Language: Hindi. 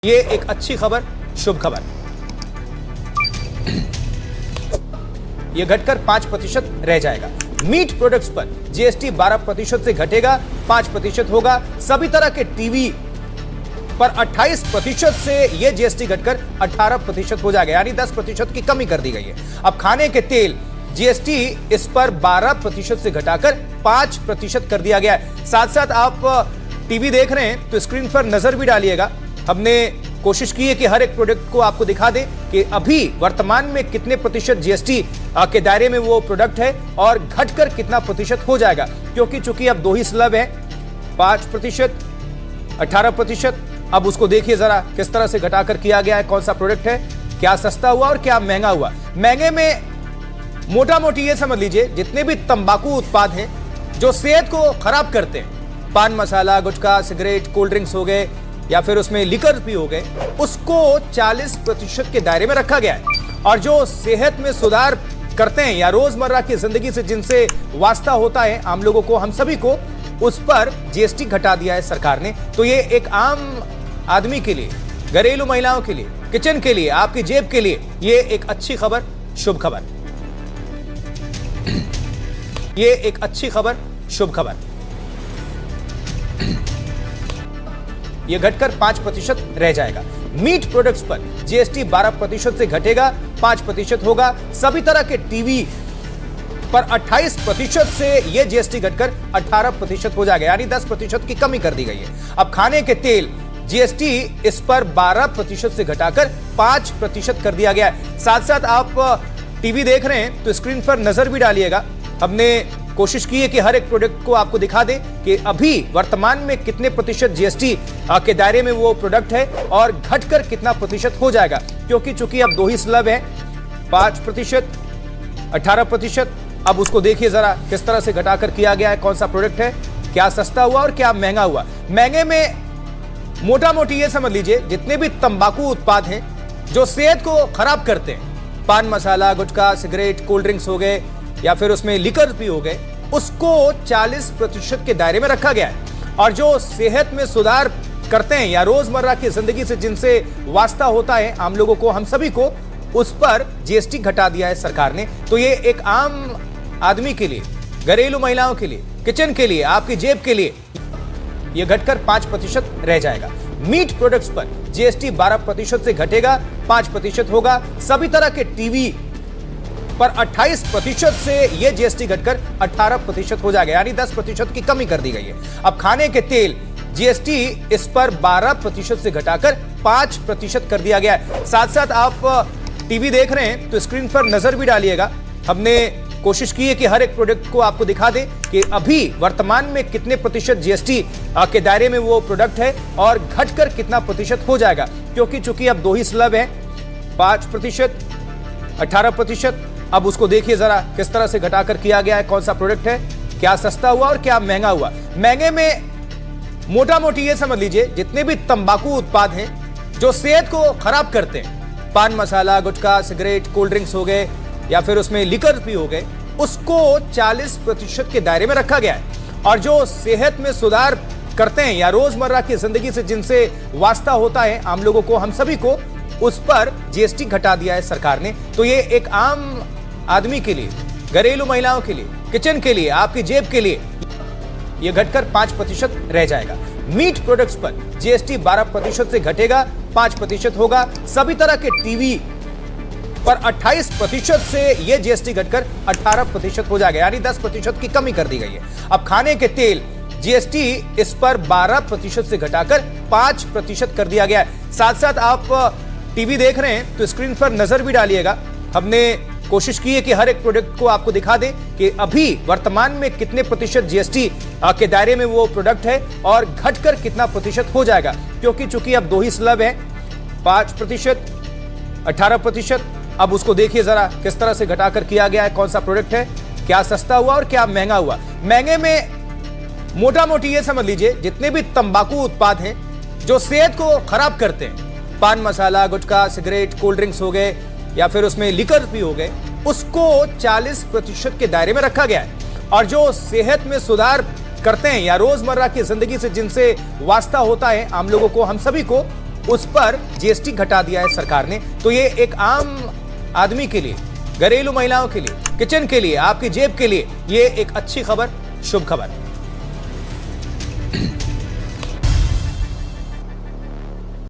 ये एक अच्छी खबर, शुभ खबर। यह घटकर 5% रह जाएगा। मीट प्रोडक्ट्स पर जीएसटी 12% से घटेगा, 5% होगा। सभी तरह के टीवी पर 28% से यह जीएसटी घटकर 18% हो जाएगा, यानी 10% की कमी कर दी गई है। अब खाने के तेल जीएसटी इस पर 12% से घटाकर 5% कर दिया गया है। साथ साथ आप टीवी देख रहे हैं तो स्क्रीन पर नजर भी डालिएगा। हमने कोशिश की है कि हर एक प्रोडक्ट को आपको दिखा दें कि अभी वर्तमान में कितने प्रतिशत जीएसटी के दायरे में वो प्रोडक्ट है और घटकर कितना प्रतिशत हो जाएगा, क्योंकि चूंकि अब दो ही स्लैब है, 5%, 18%। अब उसको देखिए जरा किस तरह से घटाकर किया गया है, कौन सा प्रोडक्ट है, क्या सस्ता हुआ और क्या महंगा हुआ। महंगे में मोटा मोटी ये समझ लीजिए जितने भी तंबाकू उत्पाद हैं जो सेहत को खराब करते हैं, पान मसाला, गुटखा, सिगरेट, कोल्ड ड्रिंक्स हो गए या फिर उसमें लिकर भी हो गए, उसको 40% के दायरे में रखा गया है। और जो सेहत में सुधार करते हैं या रोजमर्रा की जिंदगी से जिनसे वास्ता होता है आम लोगों को, हम सभी को, उस पर जीएसटी घटा दिया है सरकार ने। तो ये एक आम आदमी के लिए, घरेलू महिलाओं के लिए, किचन के लिए, आपकी जेब के लिए ये एक अच्छी खबर, शुभ खबर। ये एक अच्छी खबर, शुभ खबर। यह घटकर 5% रह जाएगा। मीट प्रोडक्ट्स पर जीएसटी 12% से घटेगा, 5% होगा। सभी तरह के टीवी पर 28% से यह जीएसटी घटकर 18% हो जाएगा, यानी 10% की कमी कर दी गई है। अब खाने के तेल जीएसटी इस पर 12% से घटाकर 5% कर दिया गया है। साथ साथ आप टीवी देख रहे हैं तो स्क्रीन पर नजर भी डालिएगा। हमने कोशिश की है कि हर एक प्रोडक्ट को आपको दिखा दें कि अभी वर्तमान में कितने प्रतिशत जीएसटी के दायरे में वो प्रोडक्ट है और घटकर कितना प्रतिशत हो जाएगा, क्योंकि चूंकि अब दो ही स्लैब है, 5%, 18%। अब उसको देखिए जरा किस तरह से घटाकर किया गया है, कौन सा प्रोडक्ट है, क्या सस्ता हुआ और क्या महंगा हुआ। महंगे में मोटा मोटी ये समझ लीजिए जितने भी तंबाकू उत्पाद हैं जो सेहत को खराब करते हैं, पान मसाला, गुटखा, सिगरेट, कोल्ड ड्रिंक्स हो गए या फिर उसमें लिकर भी हो गए, उसको 40% के दायरे में रखा गया है। और जो सेहत में सुधार करते हैं या रोजमर्रा की जिंदगी से जिनसे वास्ता होता है आम लोगों को, हम सभी को, उस पर जीएसटी घटा दिया है सरकार ने। तो ये एक आम आदमी के लिए, घरेलू महिलाओं के लिए, किचन के लिए, आपकी जेब के लिए यह घटकर 5% रह जाएगा। मीट प्रोडक्ट्स पर जीएसटी 12% से घटेगा, 5% होगा। सभी तरह के टीवी पर 28% से यह जीएसटी घटकर 18% हो जाएगा, यानी 10% की कमी कर दी गई है। अब खाने के तेल जीएसटी इस पर 12% से घटाकर 5% कर दिया गया है। साथ साथ आप टीवी देख रहे हैं तो स्क्रीन पर नजर भी डालिएगा। हमने कोशिश की है कि हर एक प्रोडक्ट को आपको दिखा दें कि अभी वर्तमान में कितने प्रतिशत जीएसटी के दायरे में वो प्रोडक्ट है और घटकर कितना प्रतिशत हो जाएगा, क्योंकि चूंकि अब दो ही स्लैब है, 5%, 18%। अब उसको देखिए जरा किस तरह से घटाकर किया गया है, कौन सा प्रोडक्ट है, क्या सस्ता हुआ और क्या महंगा हुआ। महंगे में मोटा मोटी ये समझ लीजिए जितने भी तंबाकू उत्पाद हैं जो सेहत को खराब करते हैं, पान मसाला, गुटखा, सिगरेट, कोल्ड ड्रिंक्स हो गए या फिर उसमें लिकर भी हो गए, उसको 40% के दायरे में रखा गया है। और जो सेहत में सुधार करते हैं या रोजमर्रा की जिंदगी से जिनसे वास्ता होता है आम लोगों को, हम सभी को, उस पर जीएसटी घटा दिया है सरकार ने। तो ये एक आम आदमी के लिए, घरेलू महिलाओं के लिए, किचन के लिए, आपकी जेब के लिए यह घटकर 5% रह जाएगा। मीट प्रोडक्ट्स पर जीएसटी 12% से घटेगा, 5% होगा। सभी तरह के टीवी पर 28% से यह जीएसटी घटकर 18% हो जाएगा, यानी 10% की कमी कर दी गई है। अब खाने के तेल जीएसटी इस पर 12% से घटाकर 5% कर दिया गया है। साथ साथ आप टीवी देख रहे हैं तो स्क्रीन पर नजर भी डालिएगा। हमने कोशिश की है कि हर एक प्रोडक्ट को आपको दिखा दें कि अभी वर्तमान में कितने प्रतिशत जीएसटी के दायरे में वो प्रोडक्ट है और घटकर कितना प्रतिशत हो जाएगा, क्योंकि चूंकि अब दो ही स्लैब है, 5%, 18%। अब उसको देखिए जरा किस तरह से घटाकर किया गया है, कौन सा प्रोडक्ट है, क्या सस्ता हुआ और क्या महंगा हुआ। महंगे में मोटा मोटी ये समझ लीजिए जितने भी तंबाकू उत्पाद हैं जो सेहत को खराब करते हैं, पान मसाला, गुटखा, सिगरेट, कोल्ड ड्रिंक्स हो गए या फिर उसमें लिकर भी हो गए, उसको 40% के दायरे में रखा गया है। और जो सेहत में सुधार करते हैं या रोजमर्रा की जिंदगी से जिनसे वास्ता होता है आम लोगों को, हम सभी को, उस पर जीएसटी घटा दिया है सरकार ने। तो ये एक आम आदमी के लिए, घरेलू महिलाओं के लिए, किचन के लिए, आपकी जेब के लिए ये एक अच्छी खबर, शुभ खबर।